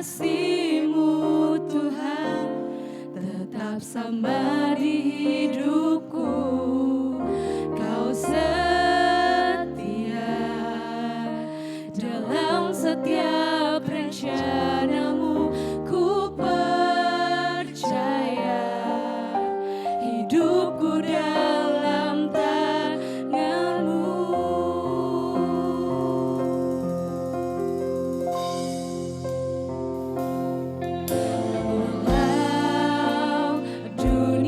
kasih-Mu Tuhan tetap sama di hidupku. Kau setia dalam setiap rencana-Mu. Ku percaya hidupku dalam tangan-Mu. Walau dunia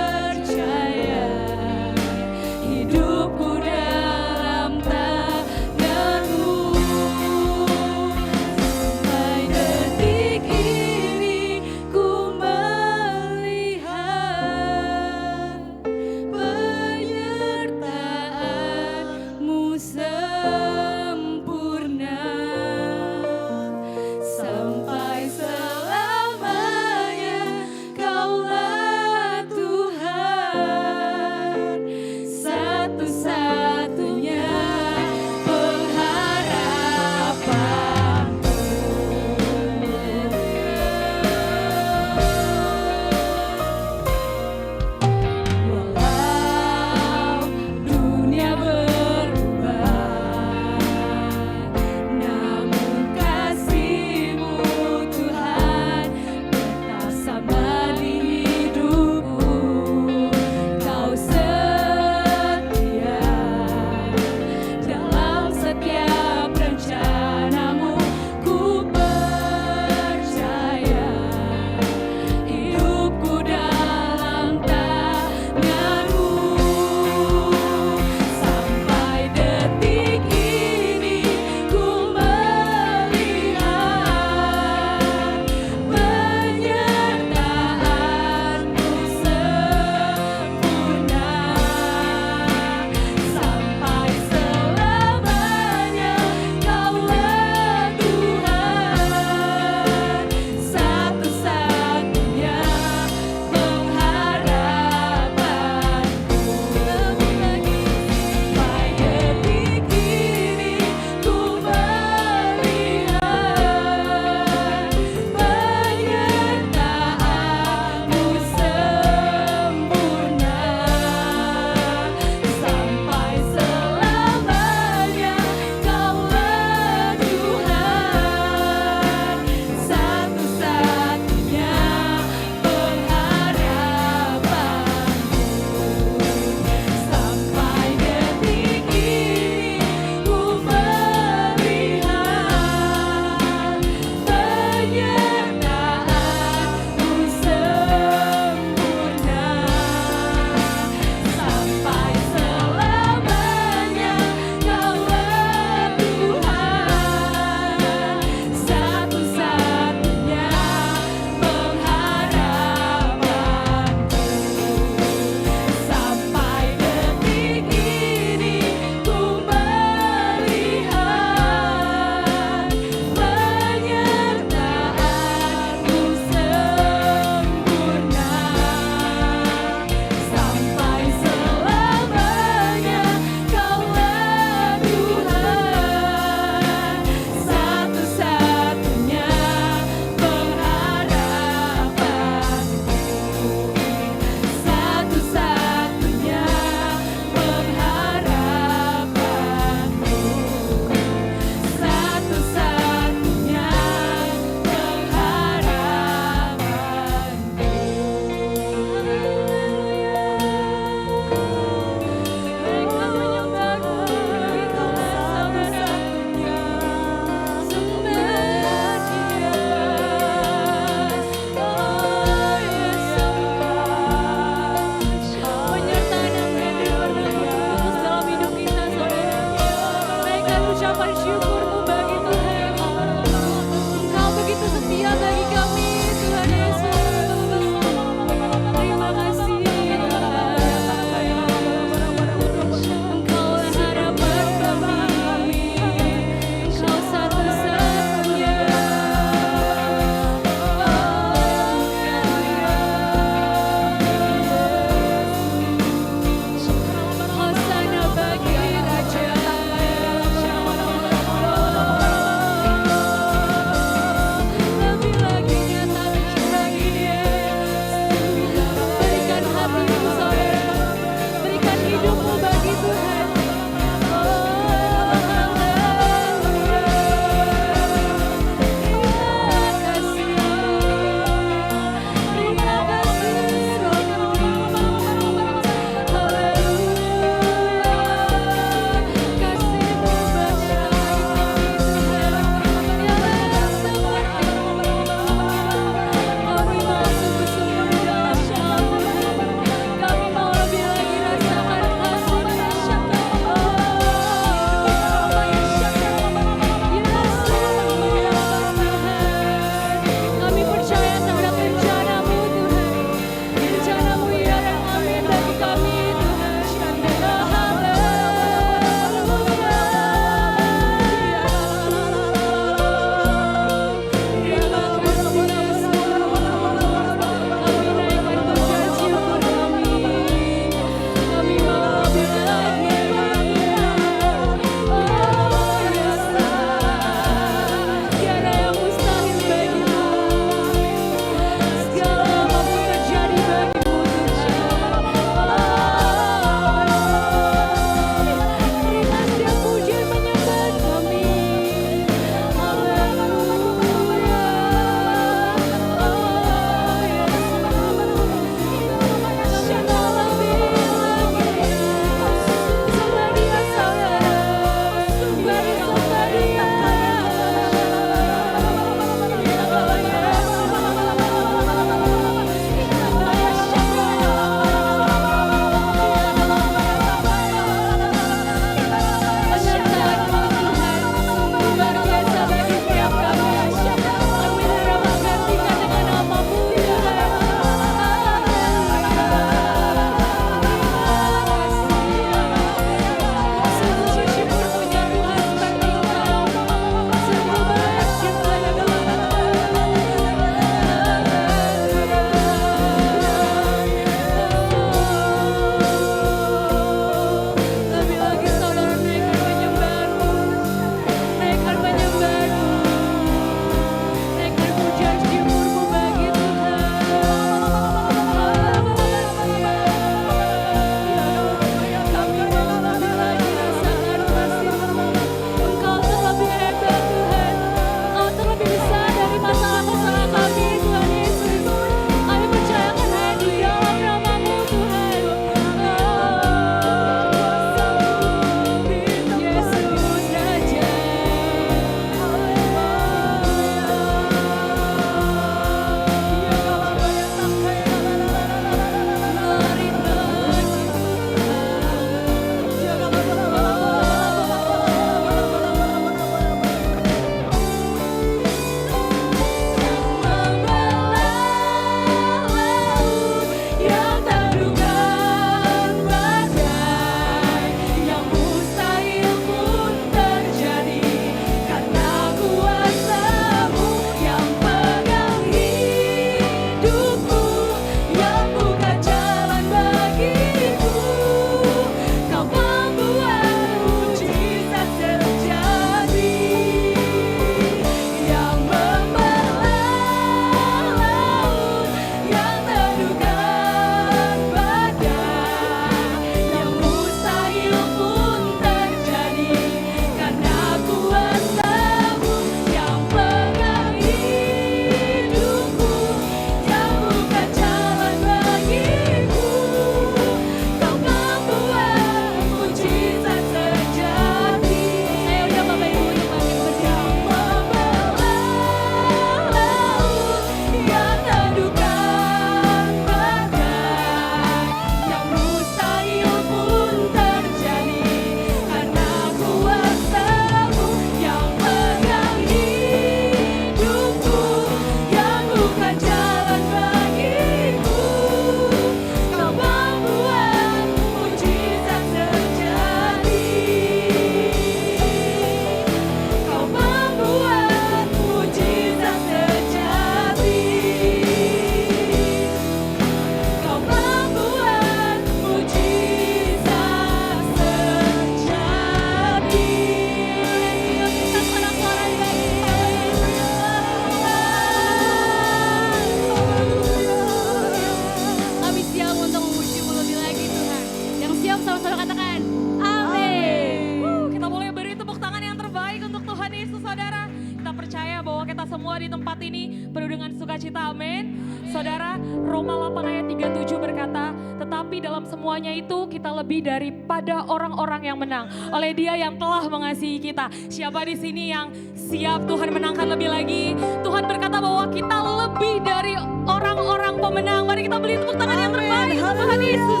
percaya bahwa kita semua di tempat ini penuh dengan sukacita, amin. Saudara, Roma 8 ayat 37 berkata, tetapi dalam semuanya itu kita lebih daripada orang-orang yang menang oleh Dia yang telah mengasihi kita. Siapa di sini yang siap Tuhan menangkan lebih lagi? Tuhan berkata bahwa kita lebih dari orang-orang pemenang. Mari kita beri tepuk tangan yang terbaik untuk Tuhan Yesus.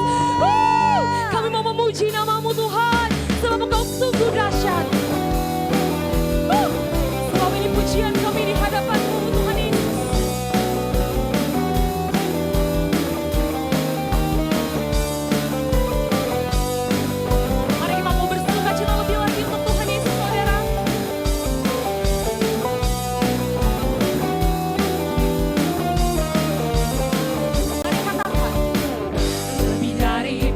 Kami mau memuji nama-Mu Tuhan, sebab Engkau sungguh dahsyat. Sebab ini pujian kami di hadapan-Mu Tuhan Yesus. Mari kita mau bersukacita lebih lagi untuk Tuhan Yesus, saudara. Mari katakan, lebih dari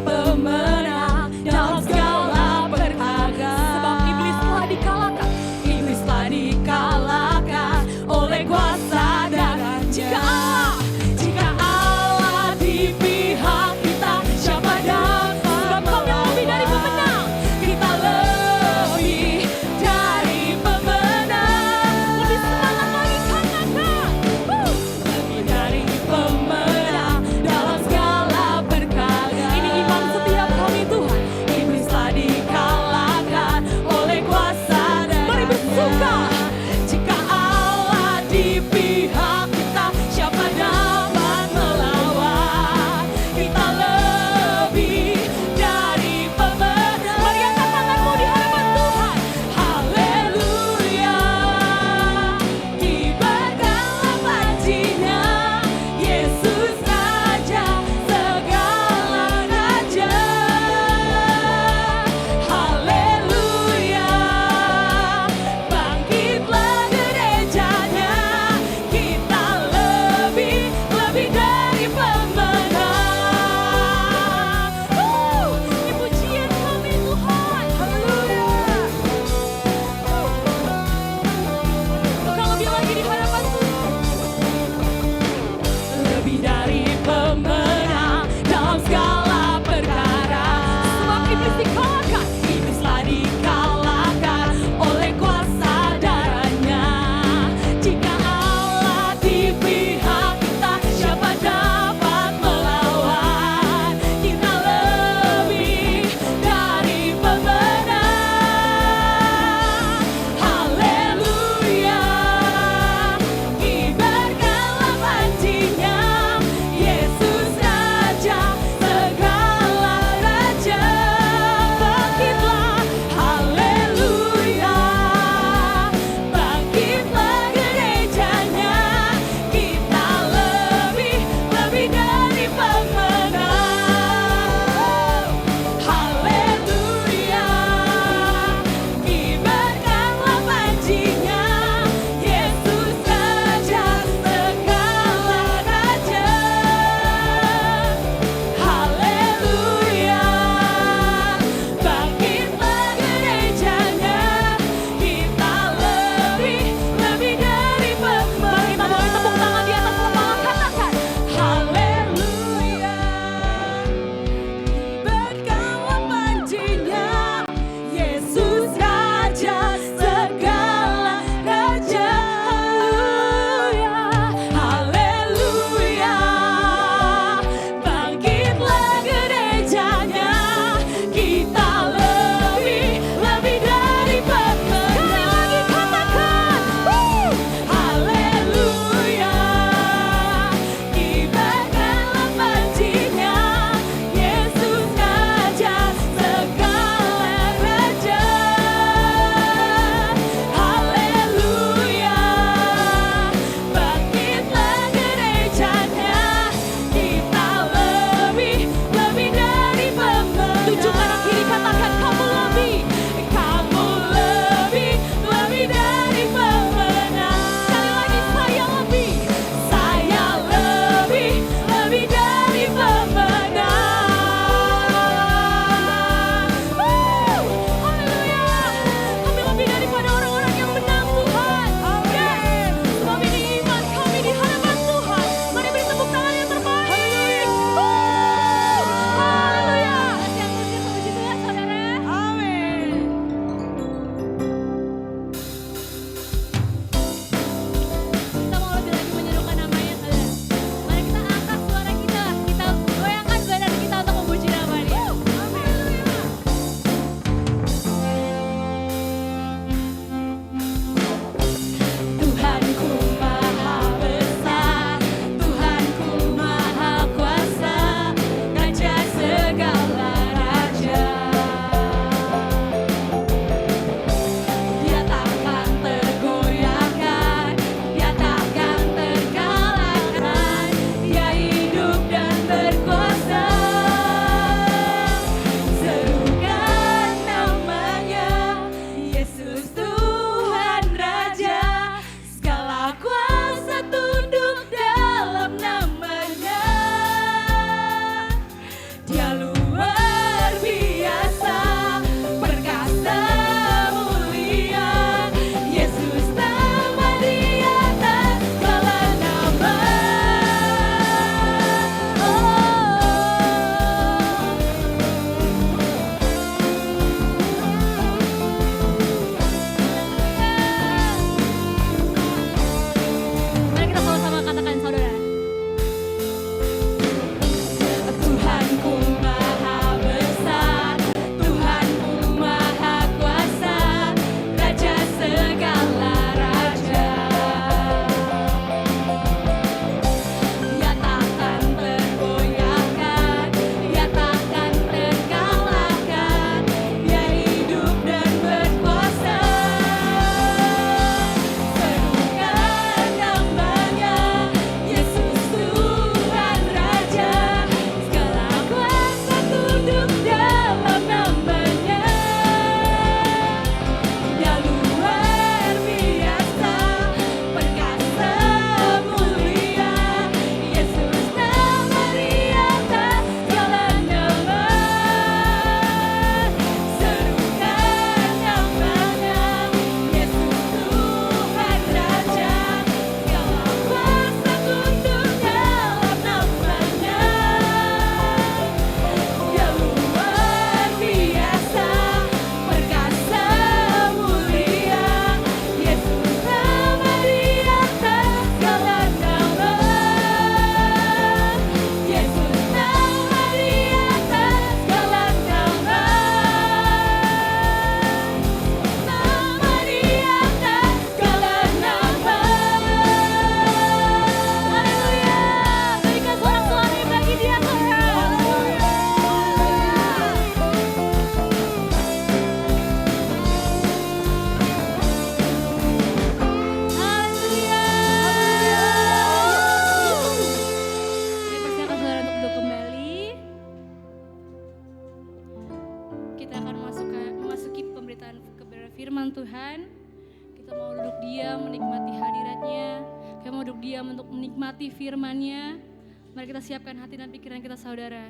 kita akan memasuki pemberitaan kebenaran firman Tuhan. Kita mau duduk diam menikmati hadiratnya. Kita mau duduk diam untuk menikmati firman-Nya. Mari kita siapkan hati dan pikiran kita, saudara.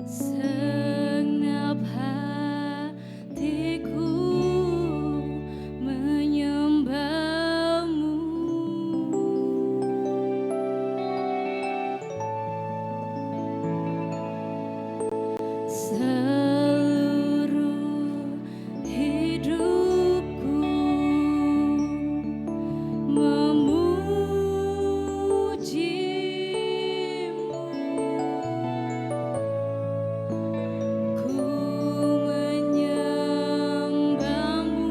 Segenap hatiku menyembah-Mu. Seluruh hidupku memuji-Mu. Ku menyembah-Mu,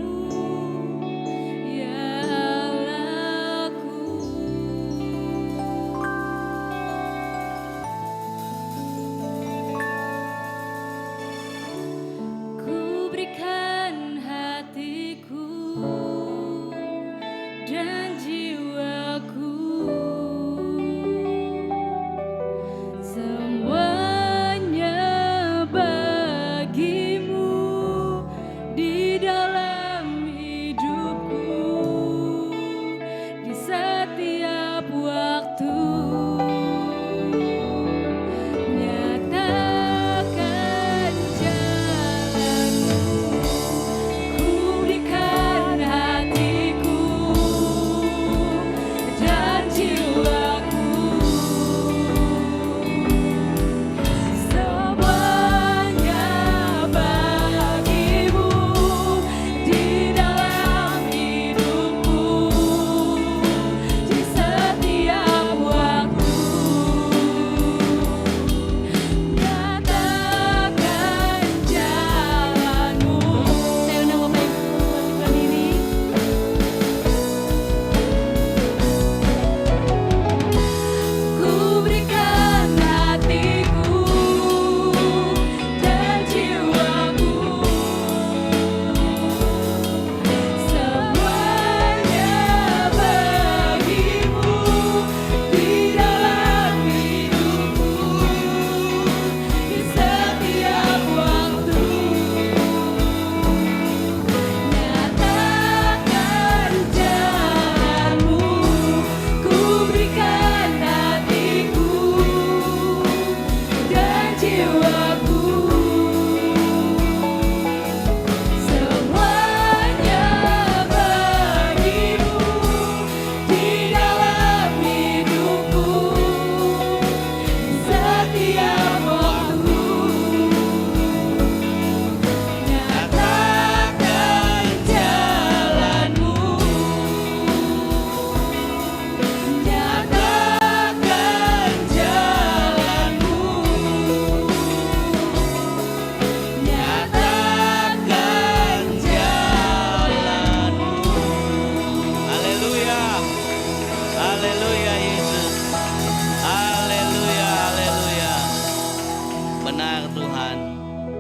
ya Allahku. Ku berikan hatiku dan jiwaku, semuanya bagi-Mu di dalam hidupku, di setiap waktu. Nyatakan jalan-Mu. Ku berikan hatiku dan jiwaku, semuanya bagi-Mu di dalam hidupku, di setiap waktu. Nyatakan jalan-Mu. Saya undang Bapak Ibu untuk berdiri. Ku berikan hatiku dan jiwaku, semuanya bagi-Mu di dalam hidupku, di setiap waktu. Nyatakan jalan-Mu. Ku berikan hatiku dan jiwaku, semuanya bagi-Mu di dalam hidupku, di setiap waktu. Nyatakan jalan-Mu. Nyatakan jalan-Mu. Nyatakan jalan-Mu. Haleluya. Haleluya Yesus. Haleluya, haleluya. Benar Tuhan,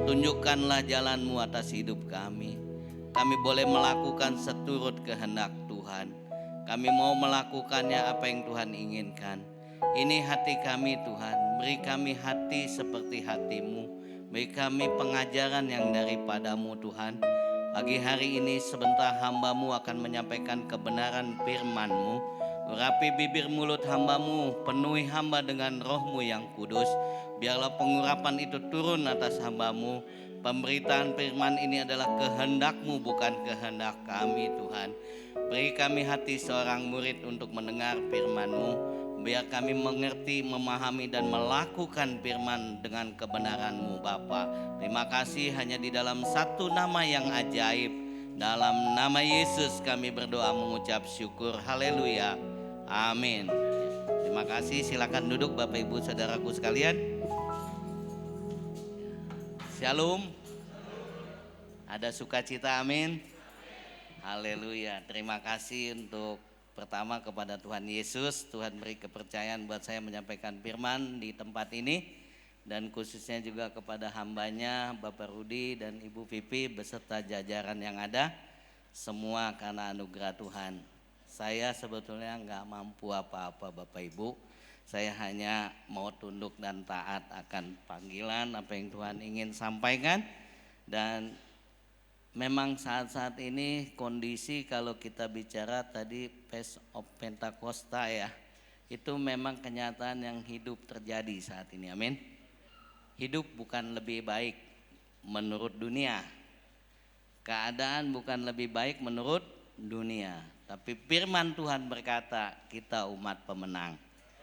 tunjukkanlah jalan-Mu atas hidup kami. Kami boleh melakukan seturut kehendak Tuhan. Kami mau melakukannya apa yang Tuhan inginkan. Ini hati kami Tuhan, beri kami hati seperti hati-Mu. Beri kami pengajaran yang daripada-Mu Tuhan. Pagi hari ini sebentar hamba-Mu akan menyampaikan kebenaran firman-Mu. Urapi bibir mulut hamba-Mu, penuhi hamba dengan Roh-Mu yang kudus. Biarlah pengurapan itu turun atas hamba-Mu. Pemberitaan firman ini adalah kehendak-Mu, bukan kehendak kami Tuhan. Beri kami hati seorang murid untuk mendengar firman-Mu. Biar kami mengerti, memahami dan melakukan firman dengan kebenaran-Mu Bapa. Terima kasih hanya di dalam satu nama yang ajaib. Dalam nama Yesus kami berdoa mengucap syukur. Haleluya. Amin. Terima kasih, silakan duduk Bapak Ibu Saudaraku sekalian. Shalom. Ada sukacita, amin. Haleluya. Terima kasih untuk pertama kepada Tuhan Yesus. Tuhan beri kepercayaan buat saya menyampaikan firman di tempat ini. Dan khususnya juga kepada hambanya Bapak Rudi dan Ibu Vivi beserta jajaran yang ada. Semua karena anugerah Tuhan. Saya sebetulnya nggak mampu apa-apa Bapak Ibu. Saya hanya mau tunduk dan taat akan panggilan apa yang Tuhan ingin sampaikan. Dan memang saat-saat ini kondisi kalau kita bicara tadi Feast of Pentakosta ya, itu memang kenyataan yang hidup terjadi saat ini, amin. Hidup bukan lebih baik menurut dunia, keadaan bukan lebih baik menurut dunia, tapi firman Tuhan berkata kita umat pemenang.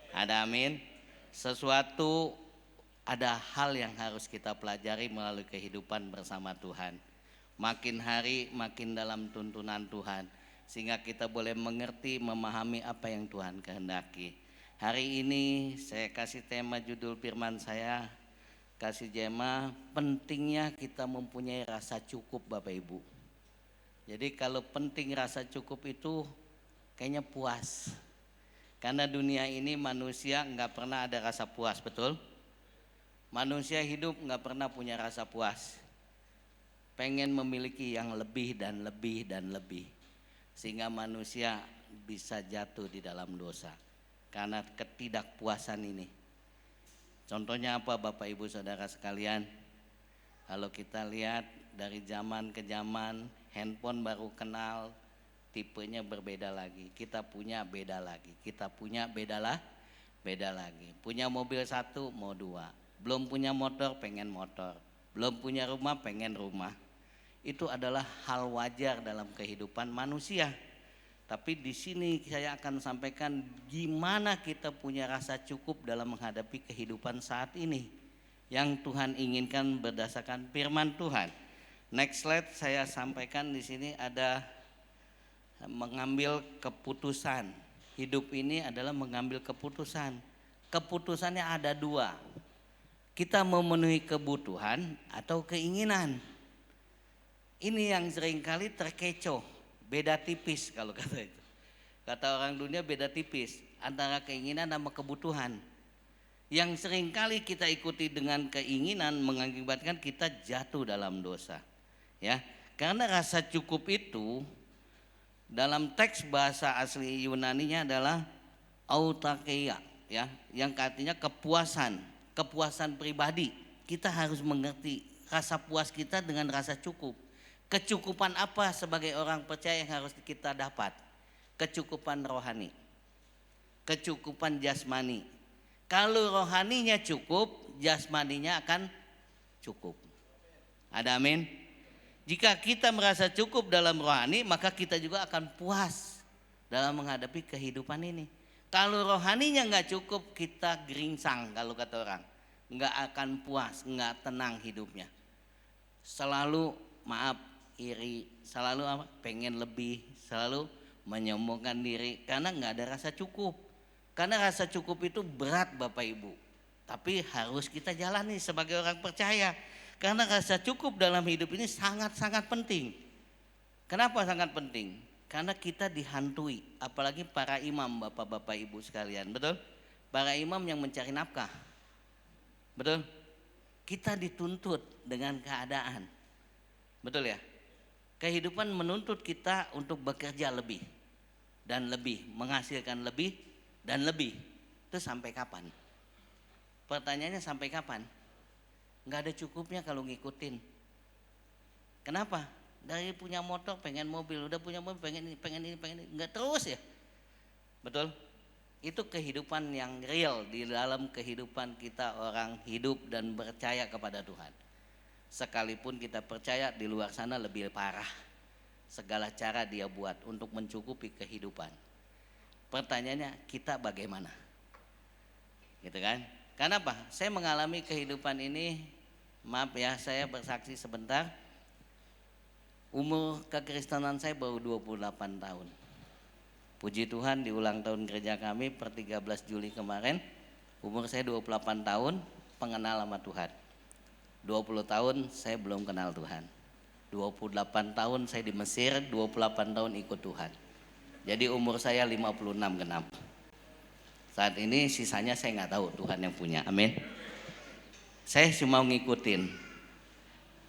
Ada amin. Sesuatu, ada hal yang harus kita pelajari melalui kehidupan bersama Tuhan. Makin hari makin dalam tuntunan Tuhan, sehingga kita boleh mengerti, memahami apa yang Tuhan kehendaki. Hari ini saya kasih tema judul firman saya, kasih jema, pentingnya kita mempunyai rasa cukup Bapak Ibu. Jadi kalau penting rasa cukup itu kayaknya puas. Karena dunia ini manusia nggak pernah ada rasa puas, betul? Manusia hidup nggak pernah punya rasa puas. Pengen memiliki yang lebih dan lebih dan lebih. Sehingga manusia bisa jatuh di dalam dosa. Karena ketidakpuasan ini. Contohnya apa Bapak Ibu Saudara sekalian? Kalau kita lihat dari zaman ke zaman, handphone baru kenal, tipenya berbeda lagi, kita punya beda lagi, kita punya beda lagi. Punya mobil satu mau dua, belum punya motor pengen motor, belum punya rumah pengen rumah. Itu adalah hal wajar dalam kehidupan manusia. Tapi di sini saya akan sampaikan gimana kita punya rasa cukup dalam menghadapi kehidupan saat ini yang Tuhan inginkan berdasarkan firman Tuhan. Next slide saya sampaikan di sini ada mengambil keputusan. Hidup ini adalah mengambil keputusan. Keputusannya ada dua. Kita memenuhi kebutuhan atau keinginan. Ini yang seringkali terkecoh, beda tipis kalau kata itu. Kata orang dunia beda tipis antara keinginan sama kebutuhan. Yang seringkali kita ikuti dengan keinginan mengakibatkan kita jatuh dalam dosa. Ya, karena rasa cukup itu dalam teks bahasa asli Yunaninya adalah autarkeia, ya, yang artinya kepuasan pribadi. Kita harus mengerti rasa puas kita dengan rasa cukup. Kecukupan apa sebagai orang percaya yang harus kita dapat? Kecukupan rohani, kecukupan jasmani. Kalau rohaninya cukup, jasmaninya akan cukup. Ada amin? Jika kita merasa cukup dalam rohani, maka kita juga akan puas dalam menghadapi kehidupan ini. Kalau rohaninya nggak cukup, kita geringsang kalau kata orang. Nggak akan puas, nggak tenang hidupnya. Selalu iri, selalu pengen lebih, selalu menyombongkan diri karena nggak ada rasa cukup. Karena rasa cukup itu berat Bapak Ibu. Tapi harus kita jalani sebagai orang percaya. Karena rasa cukup dalam hidup ini sangat-sangat penting. Kenapa sangat penting? Karena kita dihantui, apalagi para imam Bapak-bapak Ibu sekalian, betul? Para imam yang mencari nafkah, betul? Kita dituntut dengan keadaan, betul ya? Kehidupan menuntut kita untuk bekerja lebih dan lebih, menghasilkan lebih dan lebih. Itu sampai kapan? Pertanyaannya sampai kapan? Nggak ada cukupnya kalau ngikutin. Kenapa? Dari punya motor pengen mobil, udah punya mobil pengen ini, nggak terus ya. Betul? Itu kehidupan yang real di dalam kehidupan kita orang hidup dan percaya kepada Tuhan. Sekalipun kita percaya di luar sana lebih parah. Segala cara dia buat untuk mencukupi kehidupan. Pertanyaannya kita bagaimana? Gitu kan? Karena apa? Saya mengalami kehidupan ini, maaf ya saya bersaksi sebentar. Umur kekristenan saya baru 28 tahun. Puji Tuhan di ulang tahun gereja kami per 13 Juli kemarin, umur saya 28 tahun pengenal sama Tuhan. 20 tahun saya belum kenal Tuhan. 28 tahun saya di Mesir, 28 tahun ikut Tuhan. Jadi umur saya 56 genap. Saat ini sisanya saya nggak tahu, Tuhan yang punya. Amin. Saya cuma ngikutin.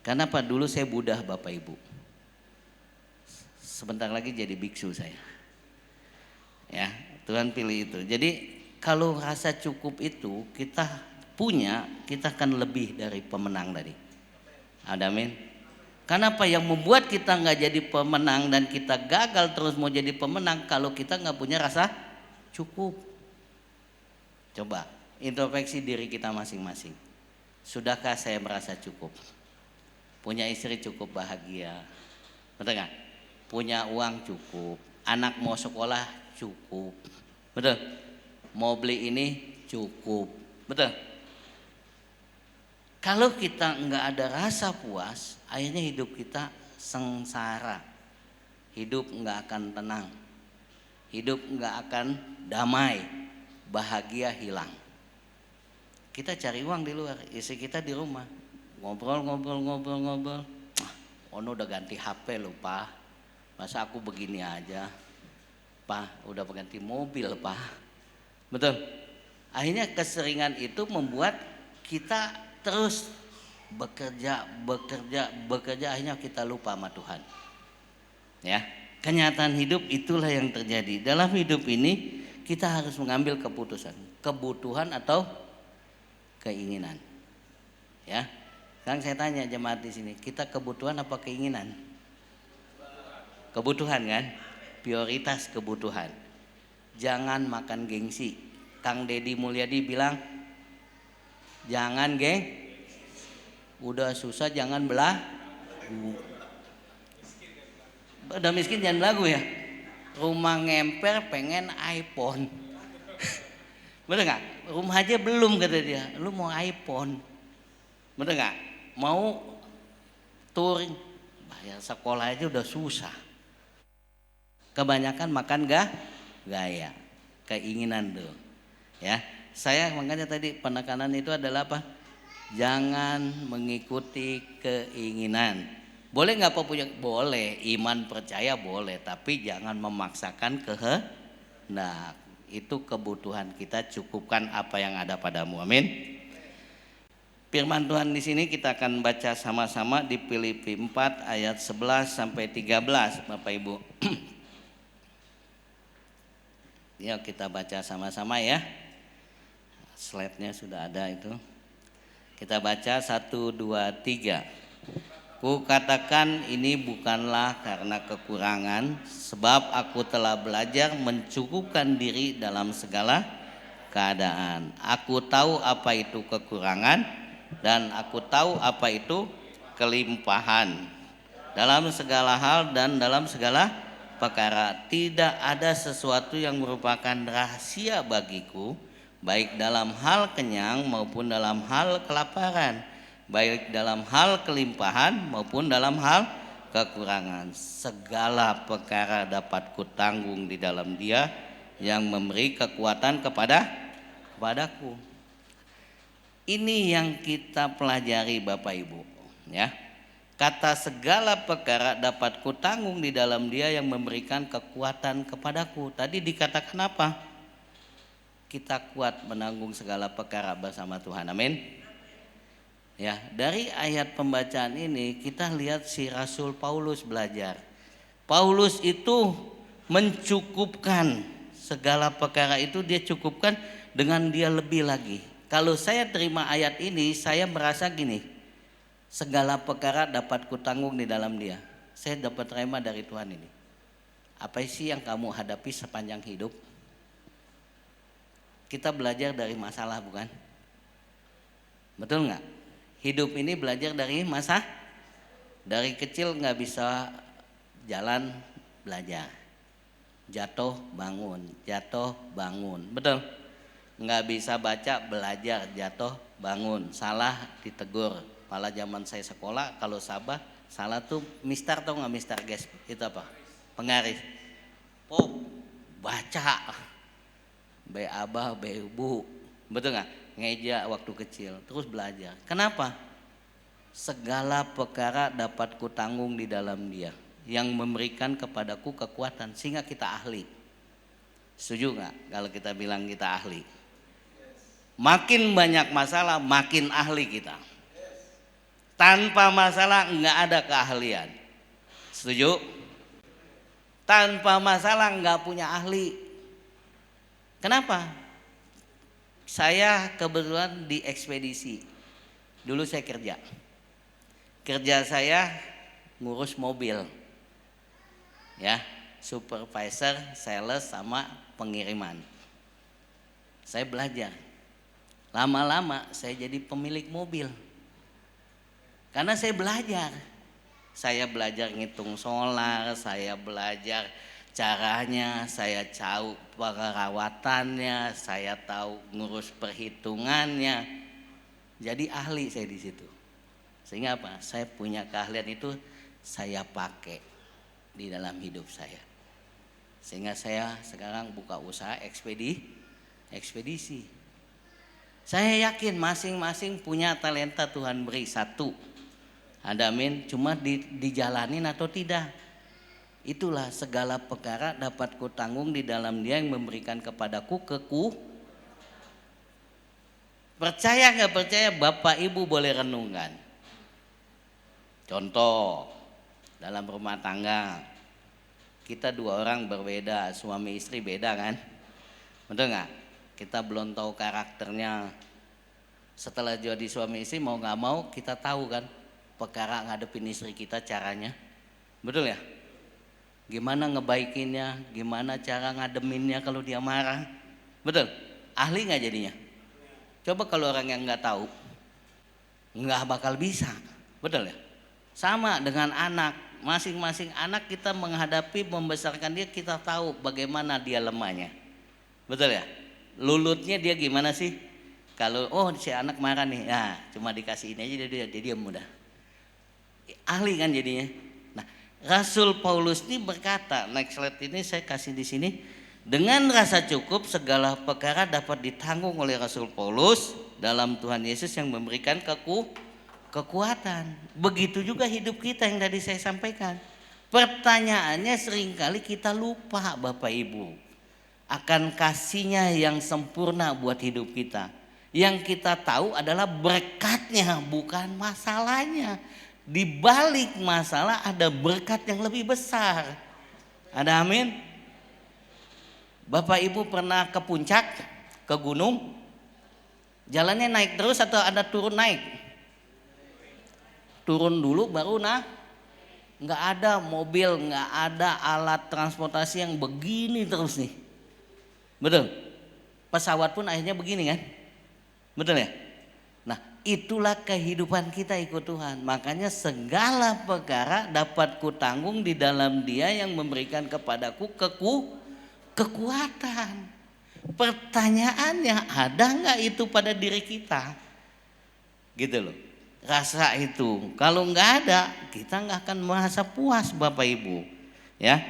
Karena apa? Dulu saya Buddha Bapak Ibu. Sebentar lagi jadi biksu saya. Ya, Tuhan pilih itu. Jadi kalau rasa cukup itu kita punya, kita akan lebih dari pemenang tadi. Amin. Karena apa yang membuat kita nggak jadi pemenang dan kita gagal terus mau jadi pemenang kalau kita nggak punya rasa cukup. Coba introspeksi diri kita masing-masing. Sudahkah saya merasa cukup? Punya istri cukup bahagia, betul nggak? Punya uang cukup, anak mau sekolah cukup, betul? Mau beli ini cukup, betul? Kalau kita nggak ada rasa puas, akhirnya hidup kita sengsara, hidup nggak akan tenang, hidup nggak akan damai, bahagia hilang. Kita cari uang di luar, istri kita di rumah, ngobrol. Ono udah ganti HP loh Pak, masa aku begini aja, Pak udah ganti mobil Pak, betul? Akhirnya keseringan itu membuat kita terus bekerja, akhirnya kita lupa sama Tuhan. Ya, kenyataan hidup itulah yang terjadi. Dalam hidup ini kita harus mengambil keputusan, kebutuhan atau keinginan. Ya, sekarang saya tanya jemaat di sini, kita kebutuhan apa keinginan? Kebutuhan kan? Prioritas kebutuhan. Jangan makan gengsi. Kang Deddy Mulyadi bilang, jangan geng, udah susah jangan belah. Udah miskin jangan belagu ya. Rumah ngemper pengen iPhone. Bener nggak? Rumah aja belum kata dia. Lu mau iPhone? Bener nggak? Mau touring? Bayar sekolah aja udah susah. Kebanyakan makan gaya, keinginan tuh. Ya, saya makanya tadi penekanan itu adalah apa? Jangan mengikuti keinginan. Boleh nggak Pak punya? Boleh, iman percaya boleh, tapi jangan memaksakan kehendak. Itu kebutuhan kita, cukupkan apa yang ada padamu. Amin. Firman Tuhan di sini kita akan baca sama-sama di Filipi 4 ayat 11 sampai 13, Bapak Ibu. Yuk kita baca sama-sama ya. Slide-nya sudah ada itu. Kita baca 1, 2, 3. Ku katakan ini bukanlah karena kekurangan, sebab aku telah belajar mencukupkan diri dalam segala keadaan. Aku tahu apa itu kekurangan dan aku tahu apa itu kelimpahan. Dalam segala hal dan dalam segala perkara tidak ada sesuatu yang merupakan rahasia bagiku, baik dalam hal kenyang maupun dalam hal kelaparan, baik dalam hal kelimpahan maupun dalam hal kekurangan. Segala perkara dapat kutanggung di dalam Dia yang memberi kekuatan kepadaku. Ini yang kita pelajari Bapak Ibu, ya. Kata segala perkara dapat kutanggung di dalam Dia yang memberikan kekuatan kepadaku. Tadi dikatakan apa? Kita kuat menanggung segala perkara bersama Tuhan. Amin. Ya, dari ayat pembacaan ini kita lihat si Rasul Paulus belajar. Paulus itu mencukupkan segala perkara itu, dia cukupkan dengan dia lebih lagi. Kalau saya terima ayat ini, saya merasa gini, segala perkara dapat kutanggung di dalam Dia. Saya dapat terima dari Tuhan ini. Apa sih yang kamu hadapi sepanjang hidup? Kita belajar dari masalah, bukan? Betul nggak? Hidup ini belajar dari masa. Dari kecil nggak bisa jalan, belajar. Jatuh bangun, betul? Nggak bisa baca, belajar, jatuh bangun, salah ditegur. Malah zaman saya sekolah kalau salah tuh mister, tau nggak mister guys? Itu apa? Pengaris. Pop, baca. Be abah, be ibu, betul nggak? Ngeja waktu kecil, terus belajar. Kenapa? segala perkara dapat kutanggung di dalam Dia yang memberikan kepadaku kekuatan, sehingga kita ahli. Setuju nggak kalau kita bilang kita ahli? Makin banyak masalah, makin ahli kita. Tanpa masalah nggak ada keahlian. Setuju? Tanpa masalah nggak punya ahli. Kenapa? Saya kebetulan di ekspedisi. Dulu saya kerja. Kerja saya ngurus mobil. Ya, supervisor, sales sama pengiriman. Saya belajar. Lama-lama saya jadi pemilik mobil. Karena saya belajar. Saya belajar ngitung solar, saya belajar caranya, saya tahu perawatannya, saya tahu ngurus perhitungannya. Jadi ahli saya di situ. Sehingga apa? Saya punya keahlian itu saya pakai di dalam hidup saya. Sehingga saya sekarang buka usaha ekspedisi. Saya yakin masing-masing punya talenta Tuhan beri satu. Ada amin, cuma dijalanin atau tidak. Itulah segala perkara dapat kutanggung di dalam Dia yang memberikan kepadaku Percaya nggak percaya, Bapak Ibu boleh renungkan. Contoh, dalam rumah tangga kita dua orang berbeda, suami istri beda kan? Betul nggak? Kita belum tahu karakternya. Setelah jadi suami istri mau nggak mau kita tahu kan perkara ngadepin istri kita caranya. Betul ya? Gimana ngebaikinnya, gimana cara ngademinnya kalau dia marah. Betul? Ahli nggak jadinya? Coba kalau orang yang nggak tahu, nggak bakal bisa. Betul ya? Sama dengan anak, masing-masing anak kita menghadapi membesarkan dia, kita tahu bagaimana dia lemahnya. Betul ya? Lulutnya dia gimana sih? Kalau si anak marah nih, nah cuma dikasih ini aja dia diam udah. Ahli kan jadinya. Nah, Rasul Paulus ini berkata, next slide ini saya kasih di sini, dengan rasa cukup segala perkara dapat ditanggung oleh Rasul Paulus dalam Tuhan Yesus yang memberikan kekuatan. Begitu juga hidup kita yang tadi saya sampaikan. Pertanyaannya seringkali kita lupa Bapak Ibu akan kasihnya yang sempurna buat hidup kita. Yang kita tahu adalah berkatnya, bukan masalahnya. Di balik masalah ada berkat yang lebih besar. Ada amin? Bapak Ibu pernah ke puncak, ke gunung? Jalannya naik terus atau ada turun naik? Turun dulu baru nggak ada mobil, nggak ada alat transportasi yang begini terus nih. Betul? Pesawat pun akhirnya begini kan? Betul ya? Nah, itulah kehidupan kita ikut Tuhan. Makanya segala perkara dapat kutanggung di dalam Dia yang memberikan kepadaku kekuatan. Pertanyaannya, ada nggak itu pada diri kita? Gitu loh. Rasa itu, kalau nggak ada, kita nggak akan merasa puas Bapak Ibu. Ya,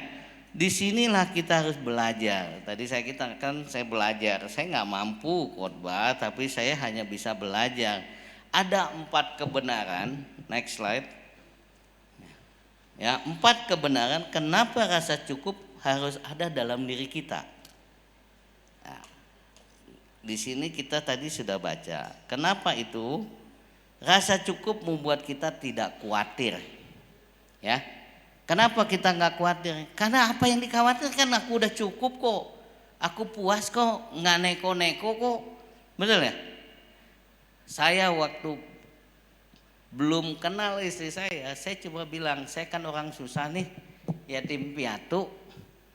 disinilah kita harus belajar. Tadi saya belajar, saya nggak mampu khotbah, tapi saya hanya bisa belajar. Ada 4 kebenaran, next slide. Ya, 4 kebenaran kenapa rasa cukup harus ada dalam diri kita. Nah, di sini kita tadi sudah baca. Kenapa itu? Rasa cukup membuat kita tidak khawatir. Ya. Kenapa kita nggak khawatir? Karena apa yang dikhawatirkan aku udah cukup kok. Aku puas kok, nggak neko-neko kok. Betul ya? Saya waktu belum kenal istri saya cuma bilang, saya kan orang susah nih, yatim piatu,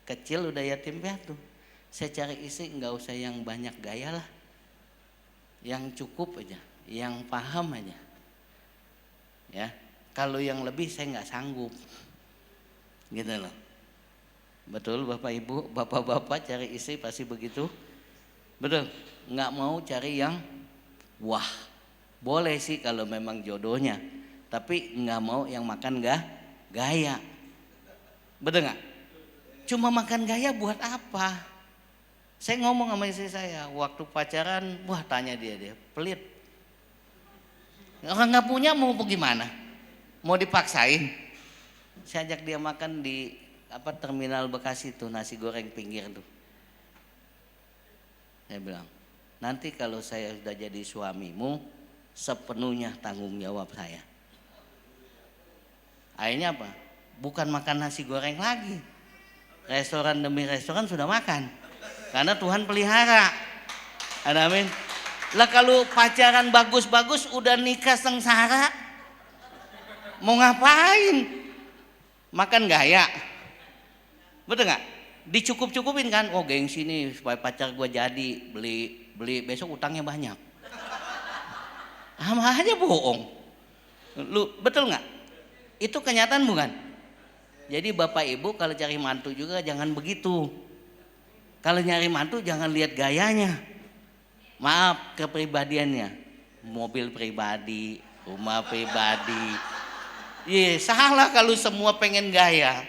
kecil udah yatim piatu. Saya cari istri nggak usah yang banyak gaya lah, yang cukup aja, yang paham aja. Ya, kalau yang lebih saya nggak sanggup. Gitu loh. Betul Bapak Ibu, bapak-bapak cari istri pasti begitu. Betul, nggak mau cari yang wah. Boleh sih kalau memang jodohnya, tapi nggak mau yang makan gaya. Betul nggak? Cuma makan gaya buat apa? Saya ngomong sama istri saya waktu pacaran, wah tanya dia pelit. Orang nggak punya mau gimana? Mau dipaksain? Saya ajak dia makan di terminal Bekasi tuh, nasi goreng pinggir tuh. Saya bilang, nanti kalau saya sudah jadi suamimu, sepenuhnya tanggung jawab saya. Akhirnya apa? Bukan makan nasi goreng lagi. Restoran demi restoran sudah makan. Karena Tuhan pelihara. Amin. Lah kalau pacaran bagus-bagus udah nikah sengsara, mau ngapain? Makan gaya. Betul nggak? Dicukup-cukupin kan? Oh gengsi nih supaya pacar gue jadi, beli besok utangnya banyak. Sama aja bohong. Lu betul nggak? Itu kenyataan bukan? Jadi bapak ibu kalau cari mantu juga jangan begitu. Kalau nyari mantu jangan lihat gayanya. Maaf, kepribadiannya. Mobil pribadi, rumah pribadi. Iya, salah kalau semua pengen gaya.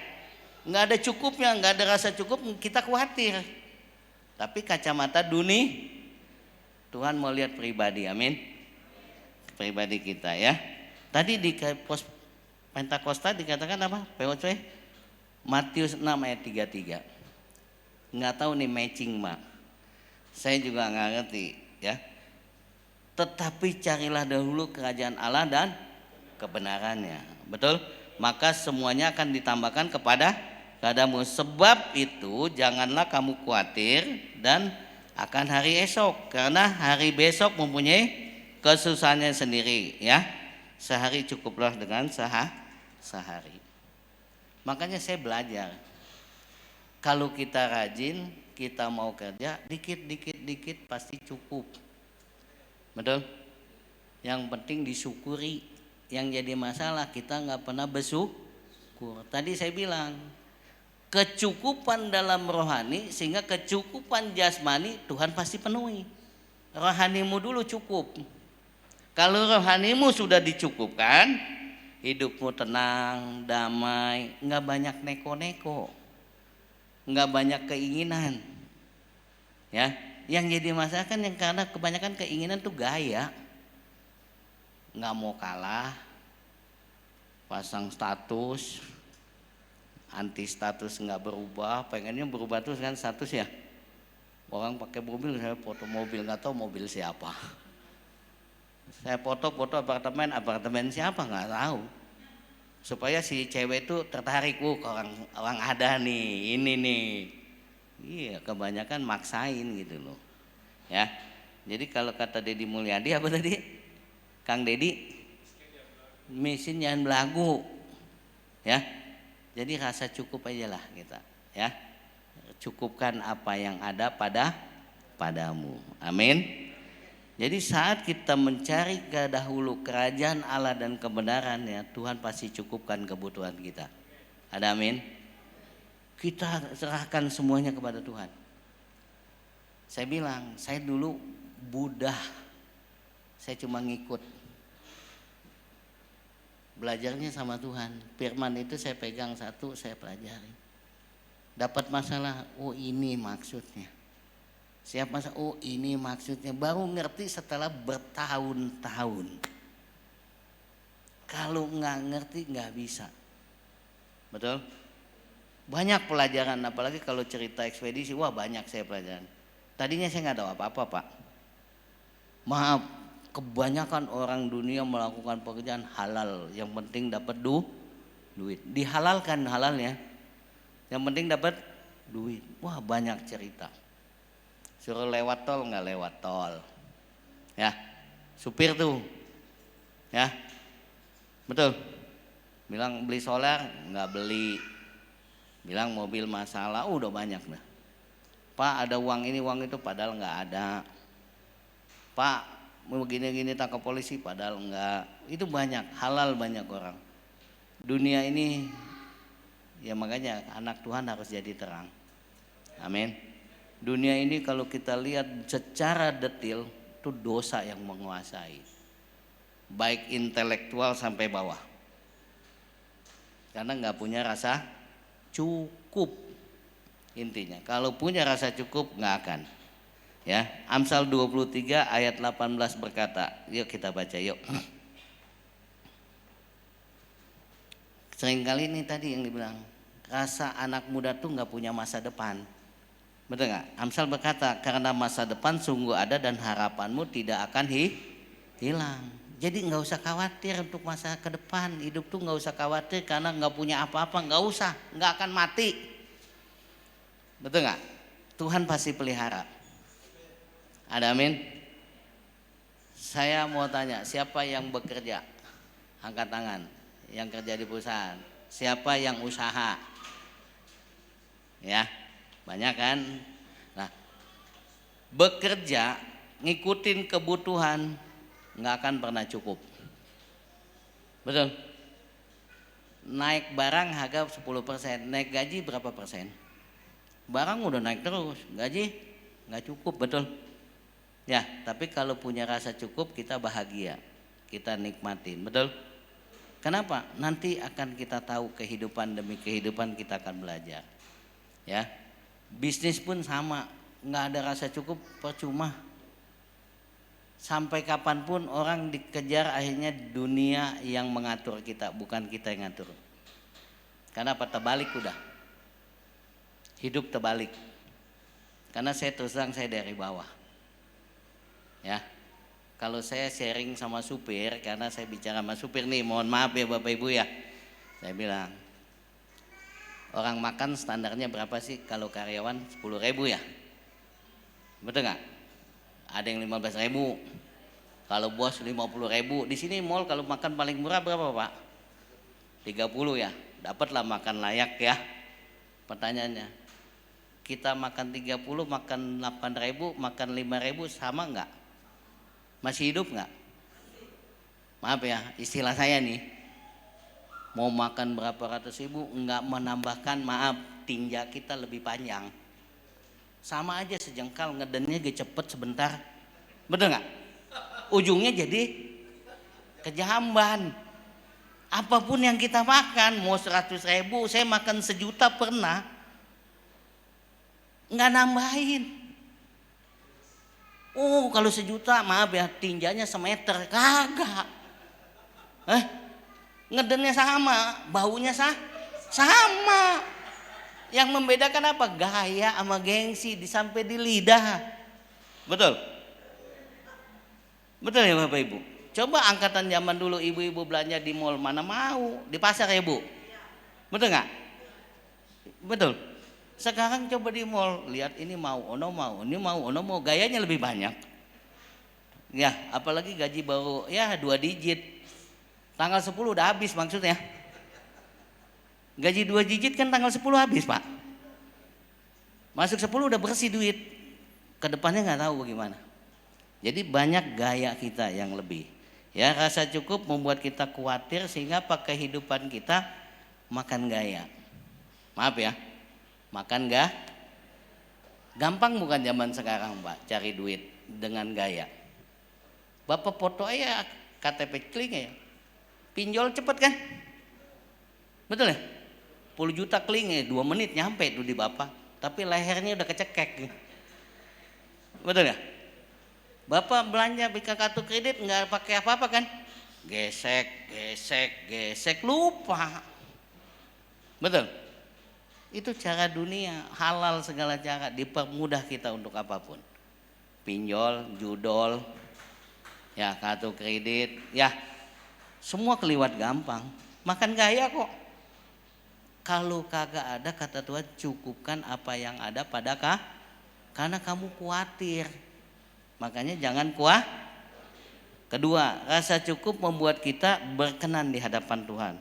Nggak ada cukupnya, nggak ada rasa cukup, kita khawatir. Tapi kacamata dunia, Tuhan mau lihat pribadi, amin. Pribadi kita ya. Tadi di pos Pentakosta dikatakan apa? POC? Matius 6 ayat 33. Nggak tahu nih matching mak. Saya juga nggak ngerti ya. Tetapi carilah dahulu kerajaan Allah dan kebenarannya. Betul? Maka semuanya akan ditambahkan kepadamu. Sebab itu janganlah kamu khawatir dan akan hari esok, karena hari besok mempunyai kesusahannya sendiri ya. Sehari cukuplah dengan sehari. Makanya saya belajar, kalau kita rajin, kita mau kerja dikit pasti cukup. Betul? Yang penting disyukuri. Yang jadi masalah kita nggak pernah bersyukur. Tadi saya bilang kecukupan dalam rohani, sehingga kecukupan jasmani Tuhan pasti penuhi. Rohanimu dulu cukup. Kalau rohanimu sudah dicukupkan, hidupmu tenang, damai, nggak banyak neko-neko, nggak banyak keinginan. Ya, yang jadi masalah kan yang karena kebanyakan keinginan tuh gaya, nggak mau kalah, pasang status, anti status nggak berubah, pengennya berubah terus kan status ya. Orang pakai mobil, saya foto mobil, nggak tahu mobil siapa. Saya foto apartemen siapa nggak tahu. Supaya si cewek itu tertarik, orang ada nih, ini nih. Iya, kebanyakan maksain gitu loh. Ya. Jadi kalau kata Deddy Mulyadi apa tadi? Kang Deddy, mesin jangan belagu. Ya. Jadi rasa cukup aja lah kita, ya. Cukupkan apa yang ada padamu. Amin. Jadi saat kita mencari dahulu kerajaan Allah dan kebenarannya, Tuhan pasti cukupkan kebutuhan kita. Ada amin? Kita serahkan semuanya kepada Tuhan. Saya bilang, saya dulu Buddha, saya cuma ngikut. Belajarnya sama Tuhan. Firman itu saya pegang satu, saya pelajari. Dapat masalah, oh ini maksudnya. Siap masa, oh ini maksudnya, baru ngerti setelah bertahun-tahun. Kalau nggak ngerti nggak bisa. Betul? Banyak pelajaran, apalagi kalau cerita ekspedisi, wah banyak saya pelajaran. Tadinya saya nggak tahu apa-apa Pak. Maaf, kebanyakan orang dunia melakukan pekerjaan halal, yang penting dapat duit. Dihalalkan halalnya, yang penting dapat duit. Wah banyak cerita. Suruh lewat tol nggak lewat tol, ya supir tuh, ya betul. Bilang beli solar nggak beli, bilang mobil masalah, udah banyak dah. Pak ada uang ini uang itu padahal nggak ada. Pak mau gini-gini tangkap polisi padahal nggak. Itu banyak, halal banyak orang. Dunia ini ya makanya anak Tuhan harus jadi terang. Amin. Dunia ini kalau kita lihat secara detail itu dosa yang menguasai, baik intelektual sampai bawah, karena nggak punya rasa cukup. Intinya kalau punya rasa cukup nggak akan. Ya, Amsal 23 ayat 18 berkata, yuk kita baca yuk. Seringkali ini tadi yang dibilang, rasa anak muda tuh nggak punya masa depan. Betul nggak? Amsal berkata, karena masa depan sungguh ada dan harapanmu tidak akan hilang. Jadi nggak usah khawatir untuk masa ke depan. Hidup tuh nggak usah khawatir karena nggak punya apa-apa, nggak usah, nggak akan mati. Betul nggak? Tuhan pasti pelihara. Ada amin. Saya mau tanya, siapa yang bekerja? Angkat tangan. Yang kerja di perusahaan. Siapa yang usaha? Ya, banyak kan? Nah, bekerja ngikutin kebutuhan nggak akan pernah cukup. Betul? Naik barang harga 10%, naik gaji berapa persen? Barang udah naik terus, gaji nggak cukup, betul? Ya, tapi kalau punya rasa cukup kita bahagia, kita nikmatin, betul? Kenapa? Nanti akan kita tahu kehidupan demi kehidupan kita akan belajar. Ya, bisnis pun sama, nggak ada rasa cukup percuma. Sampai kapanpun orang dikejar, akhirnya dunia yang mengatur kita, bukan kita yang ngatur. Karena apa? Terbalik udah. Hidup terbalik. Karena saya terus terang saya dari bawah. Ya. Kalau saya sharing sama supir, karena saya bicara sama supir nih, mohon maaf ya Bapak Ibu ya. Saya bilang, orang makan standarnya berapa sih kalau karyawan 10.000 ya? Betul nggak? Ada yang 15.000. Kalau bos 50.000. Di sini mall kalau makan paling murah berapa Pak? 30 ya. Dapatlah makan layak ya. Pertanyaannya, kita makan 30, makan 8.000, makan 5.000 sama nggak? Masih hidup nggak? Maaf ya, istilah saya nih. Mau makan berapa ratus ribu nggak menambahkan, maaf, tinja kita lebih panjang. Sama aja sejengkal, ngedennya gak cepet sebentar. Betul nggak? Ujungnya jadi kejamban. Apapun yang kita makan, mau 100.000, saya makan 1 juta pernah, nggak nambahin. Oh kalau 1 juta, maaf ya, tinjanya semeter, kagak. Ngedennya sama, baunya sama. Yang membedakan apa? Gaya sama gengsi sampai di lidah. Betul? Betul ya Bapak Ibu? Coba angkatan zaman dulu ibu-ibu belanja di mall, mana mau? Di pasar ya Bu? Betul nggak? Betul. Sekarang coba di mall, lihat ini mau, ono mau, ini mau, ono mau, gayanya lebih banyak. Ya, apalagi gaji baru ya 2 digit. Tanggal 10 udah habis maksudnya. Gaji 2 digit kan tanggal 10 habis Pak. Masuk 10 udah bersih duit. Kedepannya nggak tahu bagaimana. Jadi banyak gaya kita yang lebih. Ya, rasa cukup membuat kita khawatir sehingga pakai kehidupan kita makan gaya. Maaf ya. Makan gak? Gampang bukan zaman sekarang Pak, cari duit dengan gaya. Bapak foto aja KTP kling ya. Pinjol cepet kan? Betul ya? 10 juta kling ya, 2 menit nyampe tuh di Bapak. Tapi lehernya udah kecekek. Betul ya? Bapak belanja bikin kartu kredit nggak pakai apa-apa kan? Gesek, lupa. Betul? Itu cara dunia, halal segala cara, dipermudah kita untuk apapun. Pinjol, judol, ya kartu kredit, ya semua keliwat gampang. Makan gaya kok. Kalau kagak ada, kata Tuhan, cukupkan apa yang ada padakah? Karena kamu khawatir. Makanya jangan kuah. Kedua, rasa cukup membuat kita berkenan di hadapan Tuhan.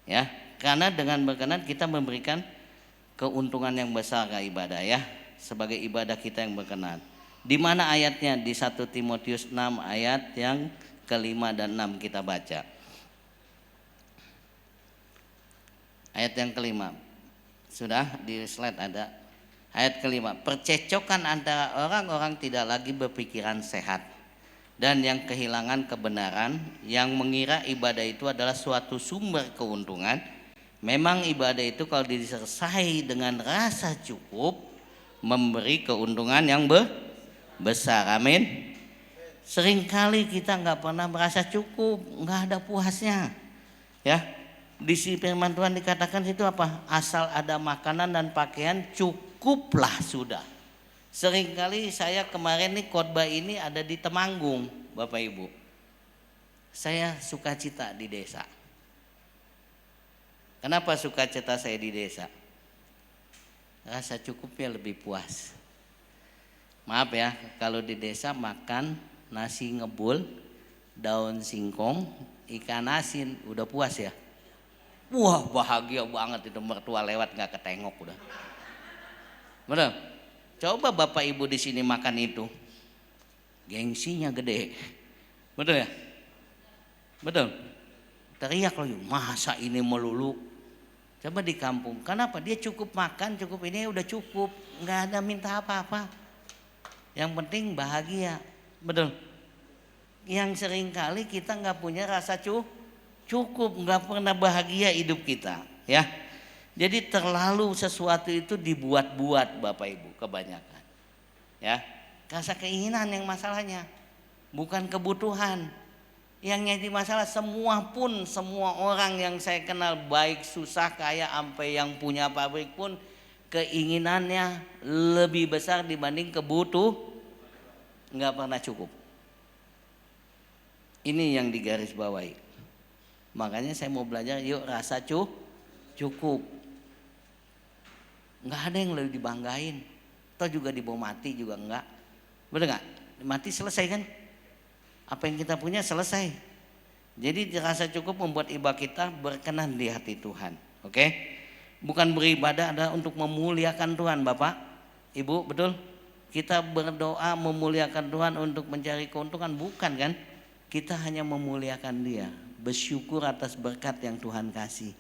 Ya, karena dengan berkenan kita memberikan keuntungan yang besar ke ibadah ya, sebagai ibadah kita yang berkenan. Di mana ayatnya? Di 1 Timotius 6 ayat yang ke-5 dan 6 kita baca. Ayat yang ke-5. Sudah di slide ada. Ayat ke-5. Percecokan antara orang-orang tidak lagi berpikiran sehat dan yang kehilangan kebenaran, yang mengira ibadah itu adalah suatu sumber keuntungan. Memang ibadah itu kalau disertai dengan rasa cukup memberi keuntungan yang besar. Amin. Seringkali kita nggak pernah merasa cukup, nggak ada puasnya. Ya, Di si firman Tuhan dikatakan itu apa? Asal ada makanan dan pakaian cukuplah sudah. Seringkali saya kemarin nih khotbah ini ada di Temanggung, Bapak Ibu. Saya sukacita di desa. Kenapa sukacita saya di desa? Rasa cukupnya lebih puas. Maaf ya, kalau di desa makan nasi ngebul, daun singkong, ikan asin, udah puas ya. Wah, bahagia banget itu, mertua lewat nggak ketengok udah. Betul? Coba Bapak Ibu di sini makan itu, gengsinya gede. Betul ya? Betul? Teriak lagi, masa ini melulu? Coba di kampung, kenapa? Dia cukup makan, cukup ini udah cukup, nggak ada minta apa-apa. Yang penting bahagia. Betul? Yang seringkali kita nggak punya rasa cukup, nggak pernah bahagia hidup kita, ya. Jadi terlalu sesuatu itu dibuat-buat, Bapak Ibu, kebanyakan, ya. Rasa keinginan yang masalahnya, bukan kebutuhan. Yang jadi masalah semua orang yang saya kenal, baik susah kaya sampai yang punya pabrik pun keinginannya lebih besar dibanding nggak pernah cukup. Ini yang digarisbawahi. Makanya saya mau belajar, yuk rasa cukup. Nggak ada yang lebih dibanggain. Atau juga dibawa mati juga enggak. Bener nggak? Mati selesai kan? Apa yang kita punya selesai. Jadi rasa cukup membuat ibadah kita berkenan di hati Tuhan. Oke? Bukan beribadah adalah untuk memuliakan Tuhan, Bapak, Ibu, betul? Kita berdoa memuliakan Tuhan untuk mencari keuntungan, bukan kan? Kita hanya memuliakan Dia, bersyukur atas berkat yang Tuhan kasih.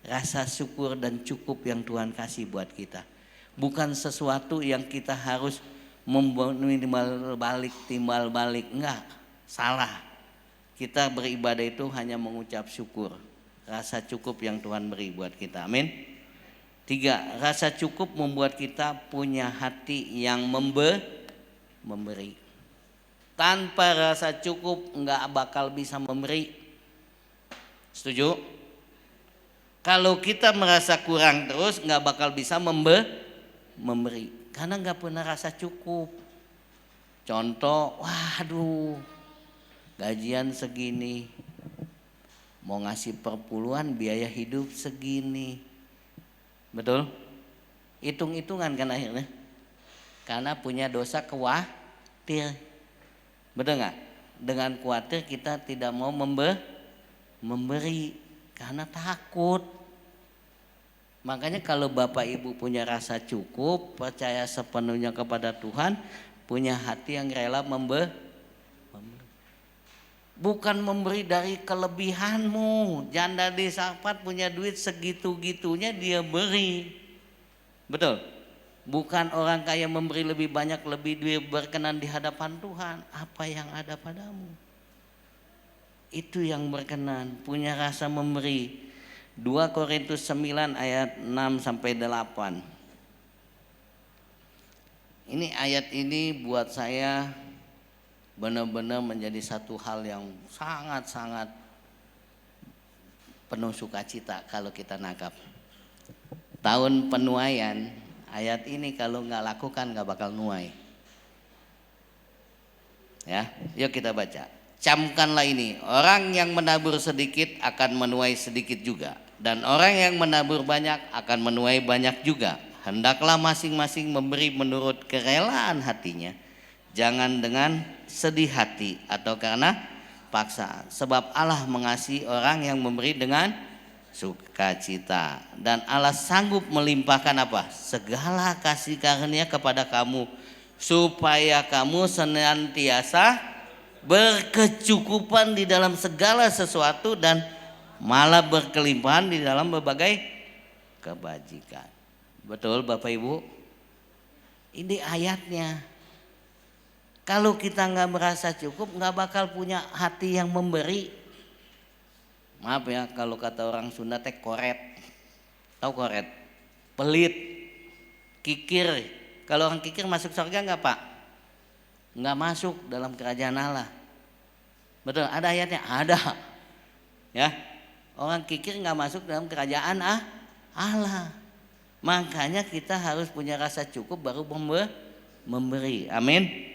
Rasa syukur dan cukup yang Tuhan kasih buat kita. Bukan sesuatu yang kita harus timbal balik. Enggak, salah. Kita beribadah itu hanya mengucap syukur. Rasa cukup yang Tuhan beri buat kita. Amin. 3, rasa cukup membuat kita punya hati yang memberi. Tanpa rasa cukup enggak bakal bisa memberi. Setuju? Kalau kita merasa kurang terus enggak bakal bisa memberi. Karena enggak pernah rasa cukup. Contoh, waduh, gajian segini, mau ngasih perpuluhan biaya hidup segini. Betul? Hitung-hitungan kan akhirnya. Karena punya dosa khawatir. Betul nggak? Dengan khawatir kita tidak mau memberi karena takut. Makanya kalau Bapak Ibu punya rasa cukup, percaya sepenuhnya kepada Tuhan, punya hati yang rela memberi. Bukan memberi dari kelebihanmu. Janda di Sarpat punya duit segitu-gitunya dia beri. Betul? Bukan orang kaya memberi lebih banyak, lebih duit, berkenan di hadapan Tuhan. Apa yang ada padamu? Itu yang berkenan, punya rasa memberi. 2 Korintus 9 ayat 6-8. Ini ayat ini buat saya benar-benar menjadi satu hal yang sangat-sangat penuh sukacita kalau kita nangkap. Tahun penuaian, ayat ini kalau nggak lakukan nggak bakal nuai. Ya, yuk kita baca. Camkanlah ini, orang yang menabur sedikit akan menuai sedikit juga, dan orang yang menabur banyak akan menuai banyak juga. Hendaklah masing-masing memberi menurut kerelaan hatinya, jangan dengan sedih hati atau karena paksaan. Sebab Allah mengasihi orang yang memberi dengan sukacita, dan Allah sanggup melimpahkan apa? Segala kasih karunia kepada kamu, supaya kamu senantiasa berkecukupan di dalam segala sesuatu dan malah berkelimpahan di dalam berbagai kebajikan. Betul Bapak Ibu? Ini ayatnya. Kalau kita nggak merasa cukup, nggak bakal punya hati yang memberi. Maaf ya, kalau kata orang Sunda teh koret. Tahu koret? Pelit, kikir. Kalau orang kikir masuk surga nggak Pak? Nggak masuk dalam kerajaan Allah. Betul, ada ayatnya? Ada. Ya, Orang kikir nggak masuk dalam kerajaan Allah. Makanya kita harus punya rasa cukup baru memberi. Amin.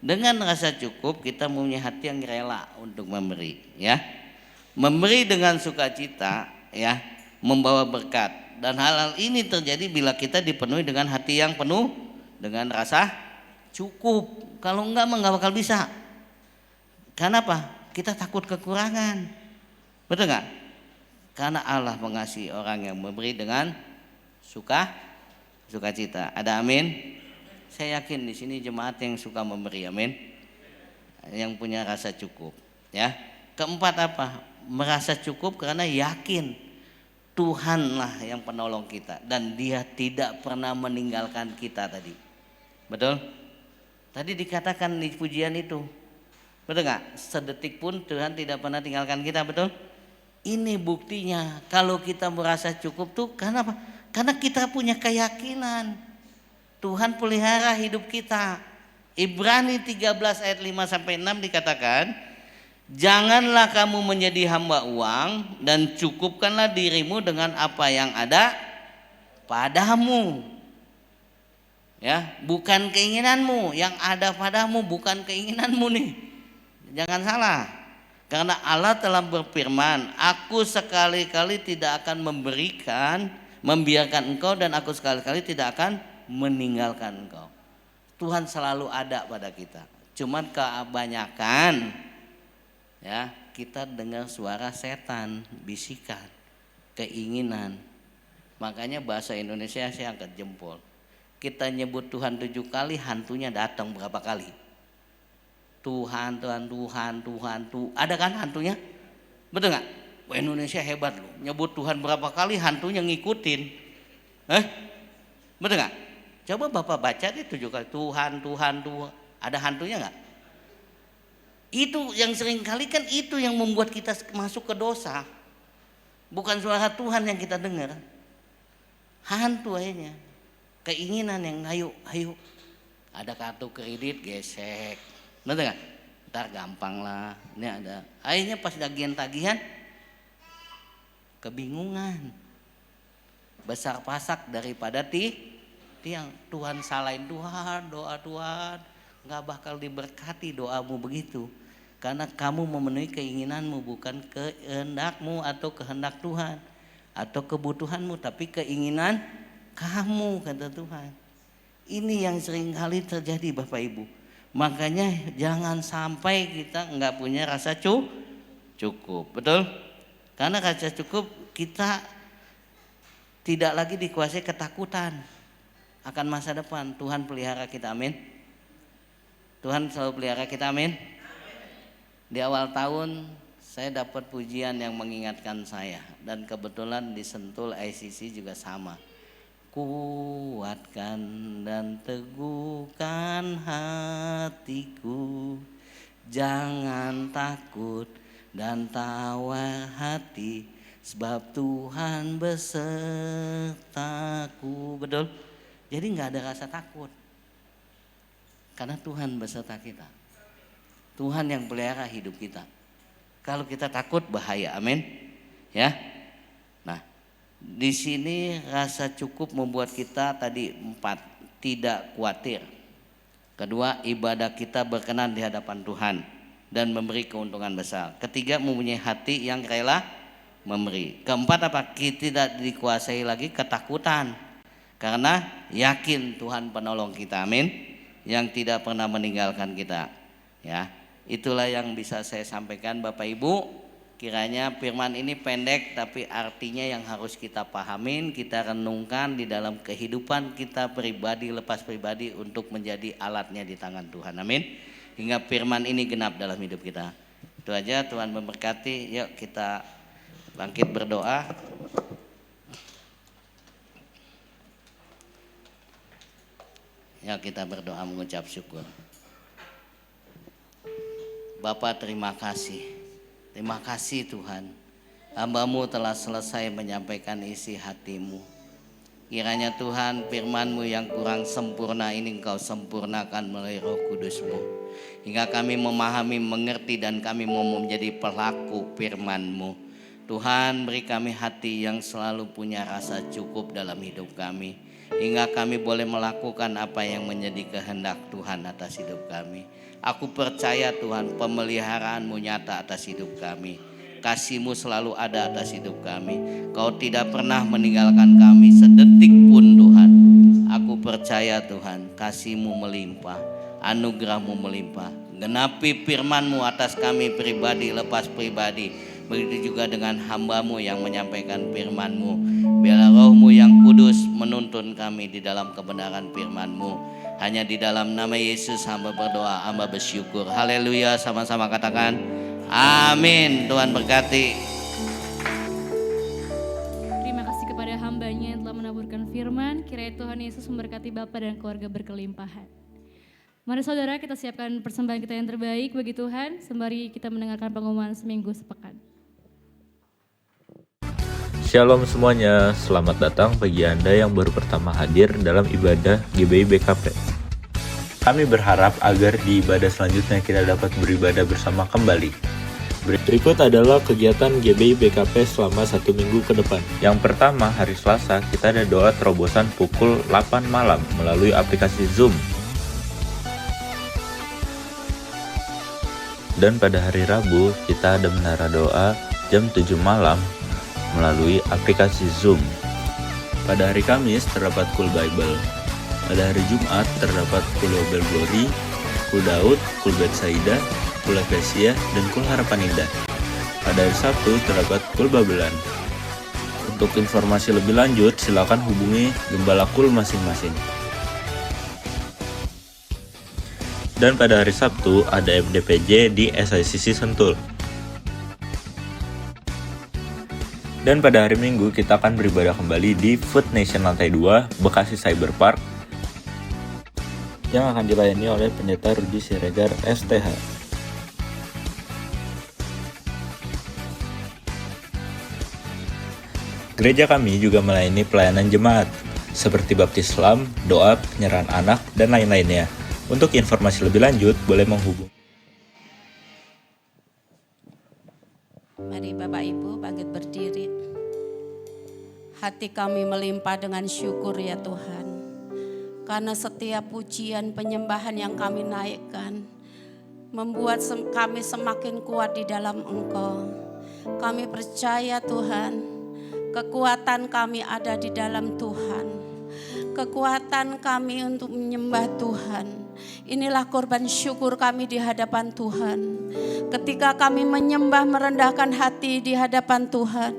Dengan rasa cukup kita mempunyai hati yang rela untuk memberi, ya. Memberi dengan sukacita, ya, membawa berkat. Dan hal-hal ini terjadi bila kita dipenuhi dengan hati yang penuh dengan rasa cukup. Kalau enggak nggak bakal bisa. Karena apa? Kita takut kekurangan. Betul nggak? Karena Allah mengasihi orang yang memberi dengan sukacita. Ada amin? Saya yakin di sini jemaat yang suka memberi, amin. Yang punya rasa cukup, ya. Keempat apa? Merasa cukup karena yakin Tuhanlah yang penolong kita dan Dia tidak pernah meninggalkan kita tadi. Betul? Tadi dikatakan di pujian itu. Betul nggak? Sedetik pun Tuhan tidak pernah tinggalkan kita, betul? Ini buktinya kalau kita merasa cukup tuh karena apa? Karena kita punya keyakinan Tuhan pelihara hidup kita. Ibrani 13 ayat 5 sampai 6 dikatakan, janganlah kamu menjadi hamba uang dan cukupkanlah dirimu dengan apa yang ada padamu. Ya, bukan keinginanmu, yang ada padamu bukan keinginanmu nih. Jangan salah. Karena Allah telah berfirman, aku sekali-kali tidak akan membiarkan engkau dan aku sekali-kali tidak akan meninggalkan engkau. Tuhan selalu ada pada kita. Cuman kebanyakan ya kita dengar suara setan, bisikan, keinginan. Makanya bahasa Indonesia saya angkat jempol. Kita nyebut Tuhan 7 kali, hantunya datang berapa kali? Tuhan. Ada kan hantunya? Betul nggak? Wah, Indonesia hebat loh. Nyebut Tuhan berapa kali hantunya ngikutin. Betul nggak? Coba Bapak baca deh 7 kali Tuhan. Ada hantunya nggak? Itu yang sering kali kan itu yang membuat kita masuk ke dosa. Bukan suara Tuhan yang kita dengar. Hantu akhirnya. Keinginan yang ayo. Ada kartu kredit gesek. Betul nggak? Ntar gampang lah. Ini ada. Akhirnya pas tagihan kebingungan. Besar pasak daripada tiang. Tuhan salahin Tuhan, doa Tuhan. Nggak bakal diberkati doamu begitu. Karena kamu memenuhi keinginanmu, bukan kehendakmu atau kehendak Tuhan. Atau kebutuhanmu, tapi keinginan kamu, kata Tuhan. Ini yang sering kali terjadi Bapak Ibu. Makanya jangan sampai kita nggak punya rasa cukup, betul? Karena rasa cukup kita tidak lagi dikuasai ketakutan akan masa depan. Tuhan pelihara kita, amin. Tuhan selalu pelihara kita, amin. Di awal tahun saya dapat pujian yang mengingatkan saya dan kebetulan di Sentul ICC juga sama. Kuatkan dan teguhkan hatiku, jangan takut dan tawar hati, sebab Tuhan besertaku. Betul? Jadi nggak ada rasa takut, karena Tuhan beserta kita. Tuhan yang pelihara hidup kita. Kalau kita takut bahaya, amin. Ya. Nah, di sini rasa cukup membuat kita tadi 4 tidak khawatir. Kedua, ibadah kita berkenan di hadapan Tuhan dan memberi keuntungan besar. Ketiga, mempunyai hati yang rela memberi. Keempat apa? Kita tidak dikuasai lagi ketakutan karena yakin Tuhan penolong kita, amin. Yang tidak pernah meninggalkan kita. Ya, itulah yang bisa saya sampaikan Bapak Ibu. Kiranya firman ini pendek tapi artinya yang harus kita pahamin, kita renungkan di dalam kehidupan kita pribadi, lepas pribadi untuk menjadi alatnya di tangan Tuhan. Amin. Hingga firman ini genap dalam hidup kita. Itu aja, Tuhan memberkati. Yuk kita bangkit berdoa. Yuk kita berdoa mengucap syukur. Bapa, terima kasih. Terima kasih Tuhan, hamba-Mu telah selesai menyampaikan isi hati-Mu. Kiranya Tuhan firman-Mu yang kurang sempurna ini Engkau sempurnakan melalui Roh Kudus-Mu. Hingga kami memahami, mengerti dan kami mau menjadi pelaku firman-Mu. Tuhan, beri kami hati yang selalu punya rasa cukup dalam hidup kami, hingga kami boleh melakukan apa yang menjadi kehendak Tuhan atas hidup kami. Aku percaya Tuhan, pemeliharaan-Mu nyata atas hidup kami. Kasih-Mu selalu ada atas hidup kami. Kau tidak pernah meninggalkan kami sedetik pun Tuhan. Aku percaya Tuhan, kasih-Mu melimpah, anugerah-Mu melimpah. Genapi firman-Mu atas kami pribadi lepas pribadi. Begitu juga dengan hamba-Mu yang menyampaikan firman-Mu. Biarlah Roh-Mu yang kudus menuntun kami di dalam kebenaran firman-Mu. Hanya di dalam nama Yesus hamba berdoa, hamba bersyukur. Haleluya, sama-sama katakan amin. Tuhan berkati. Terima kasih kepada hambanya yang telah menaburkan firman. Kiranya Tuhan Yesus memberkati Bapa dan keluarga berkelimpahan. Mari saudara, kita siapkan persembahan kita yang terbaik bagi Tuhan sembari kita mendengarkan pengumuman seminggu sepekan. Shalom semuanya, selamat datang bagi Anda yang baru pertama hadir dalam ibadah GBI BKP. Kami berharap agar di ibadah selanjutnya kita dapat beribadah bersama kembali. Berikut adalah kegiatan GBI BKP selama 1 minggu ke depan. Yang pertama, hari Selasa kita ada doa terobosan pukul 8 malam melalui aplikasi Zoom. Dan pada hari Rabu kita ada menara doa jam 7 malam melalui aplikasi Zoom. Pada hari Kamis terdapat Cool Bible. Pada hari Jumat terdapat Cool Bible Glory, Cool Daud, Cool Betsaida, Cool Efesia, dan Cool Harapan Indah. Pada hari Sabtu terdapat Cool Babelan. Untuk informasi lebih lanjut silakan hubungi gembala Cool masing-masing. Dan pada hari Sabtu ada MDPJ di SICC Sentul. Dan pada hari Minggu kita akan beribadah kembali di Food Nation Lantai 2, Bekasi Cyber Park, yang akan dilayani oleh Pendeta Rudi Siregar STH. Gereja kami juga melayani pelayanan jemaat, seperti baptis Islam, doa, penyerahan anak, dan lain-lainnya. Untuk informasi lebih lanjut, boleh menghubungi. Mari Bapak Ibu bangkit berdiri. Hati kami melimpah dengan syukur ya Tuhan. Karena setiap pujian penyembahan yang kami naikkan membuat kami semakin kuat di dalam Engkau. Kami percaya Tuhan, kekuatan kami ada di dalam Tuhan. Kekuatan kami untuk menyembah Tuhan. Inilah korban syukur kami di hadapan Tuhan. Ketika kami menyembah merendahkan hati di hadapan Tuhan,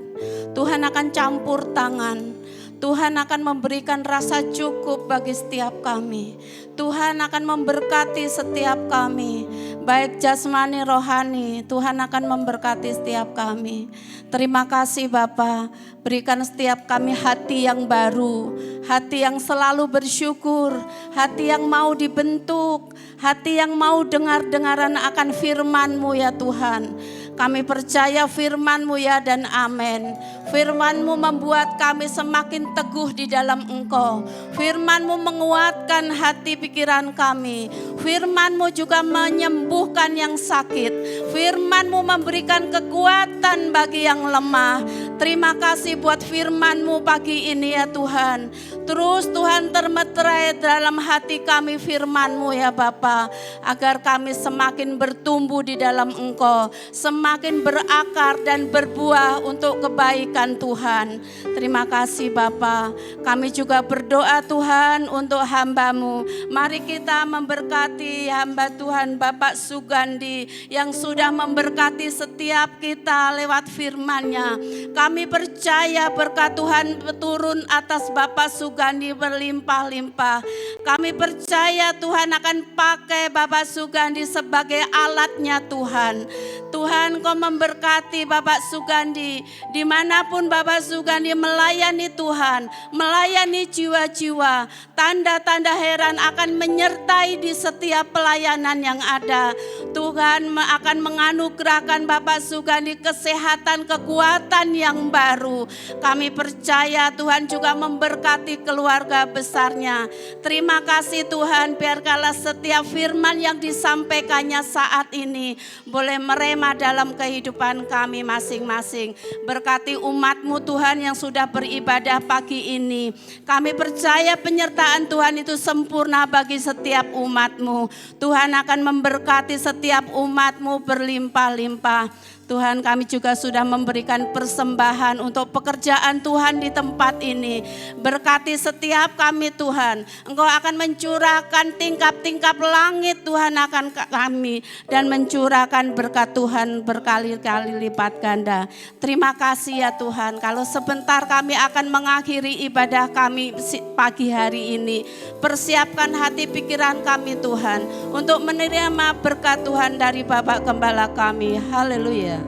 Tuhan akan campur tangan. Tuhan akan memberikan rasa cukup bagi setiap kami. Tuhan akan memberkati setiap kami, baik jasmani rohani. Tuhan akan memberkati setiap kami. Terima kasih Bapa, berikan setiap kami hati yang baru, hati yang selalu bersyukur, hati yang mau dibentuk, hati yang mau dengar-dengaran akan firman-Mu ya Tuhan. Kami percaya firman-Mu ya dan amin. Firman-Mu membuat kami semakin teguh di dalam Engkau. Firman-Mu menguatkan hati pikiran kami. Firman-Mu juga menyembuhkan yang sakit. Firman-Mu memberikan kekuatan bagi yang lemah. Terima kasih buat firman-Mu pagi ini ya Tuhan. Terus Tuhan termeterai dalam hati kami firman-Mu ya Bapa, agar kami semakin bertumbuh di dalam Engkau, semakin berakar dan berbuah untuk kebaikan Tuhan. Terima kasih Bapa. Kami juga berdoa Tuhan untuk hamba-Mu. Mari kita memberkati hamba Tuhan Bapak Sugandi yang sudah memberkati setiap kita lewat firman-Nya. Kami percaya berkat Tuhan turun atas Bapak Sugandi berlimpah-limpah. Kami percaya Tuhan akan pakai Bapak Sugandi sebagai alatnya Tuhan. Tuhan Kau memberkati Bapak Sugandi. Dimanapun Bapak Sugandi melayani Tuhan, melayani jiwa-jiwa, tanda-tanda heran akan menyertai di setiap pelayanan yang ada. Tuhan akan menganugerahkan Bapak Sugandi kesehatan, kekuatan yang baru. Kami percaya Tuhan juga memberkati keluarga besarnya. Terima kasih Tuhan, biarkanlah setiap firman yang disampaikannya saat ini boleh merema menjelma dalam kehidupan kami masing-masing. Berkati umat-Mu Tuhan yang sudah beribadah pagi ini. Kami percaya penyertaan Tuhan itu sempurna bagi setiap umat-Mu. Tuhan akan memberkati setiap umat-Mu berlimpah-limpah. Tuhan, kami juga sudah memberikan persembahan untuk pekerjaan Tuhan di tempat ini. Berkati setiap kami Tuhan. Engkau akan mencurahkan tingkap-tingkap langit Tuhan akan kami. Dan mencurahkan berkat Tuhan berkali-kali lipat ganda. Terima kasih ya Tuhan. Kalau sebentar kami akan mengakhiri ibadah kami pagi hari ini. Persiapkan hati pikiran kami Tuhan. Untuk menerima berkat Tuhan dari Bapak Gembala kami. Haleluya.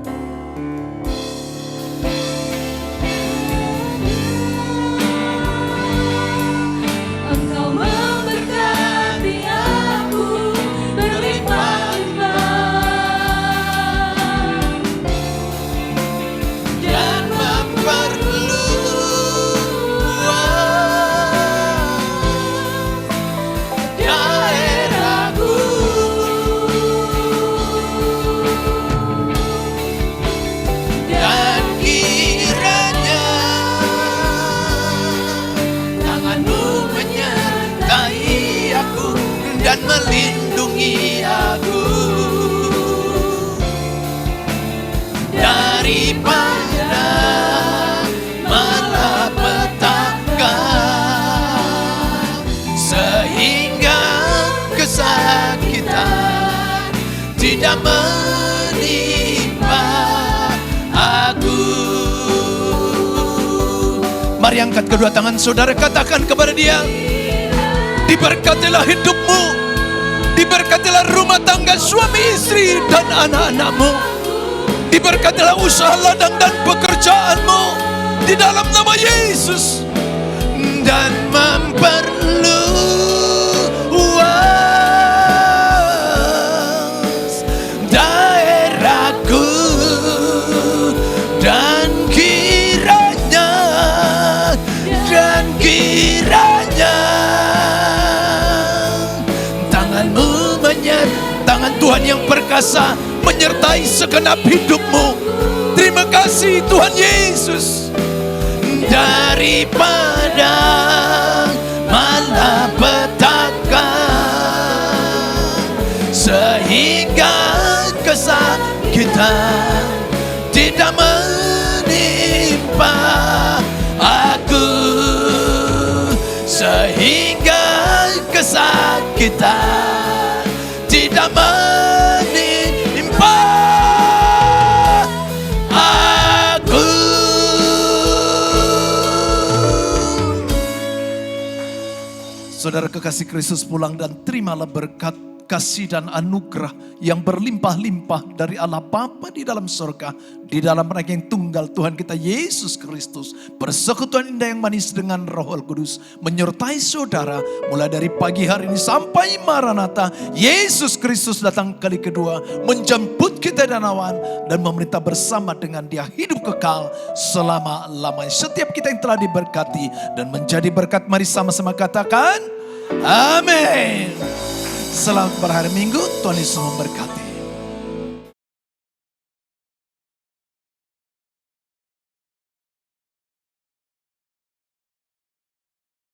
Engkau memberkati aku berlimpah-limpah Dan memperluas daerahku. Dan kiranya tangan-Mu menyertai aku dan melindungi aku daripada malapetaka, sehingga kesakitan tidak menimpa aku. Mari angkat kedua tangan saudara, katakan kepada dia, diberkatilah hidupmu, diberkatilah rumah tangga suami istri dan anak-anakmu, diberkatilah usaha ladang dan pekerjaanmu di dalam nama Yesus, dan memperluas daerahku. Dan kiranya tangan-Mu tangan Tuhan yang perkasa menyertai segenap hidupmu. Terima kasih Tuhan Yesus. Daripada malapetaka, sehingga kesakitan tidak menimpa aku, sehingga kesakitan tidak menimpa aku. Saudara kekasih Kristus, pulang dan terimalah berkat, kasih dan anugerah yang berlimpah-limpah dari Allah Bapa di dalam surga, di dalam Anak yang tunggal Tuhan kita Yesus Kristus, persekutuan indah yang manis dengan Roh Kudus menyertai saudara mulai dari pagi hari ini sampai Maranatha. Yesus Kristus datang kali kedua menjemput kita dan awan dan memerintah bersama dengan Dia hidup kekal selama-lamanya. Setiap kita yang telah diberkati dan menjadi berkat, mari sama-sama katakan amin. Selamat berhari Minggu, Tuhan Yesus memberkati.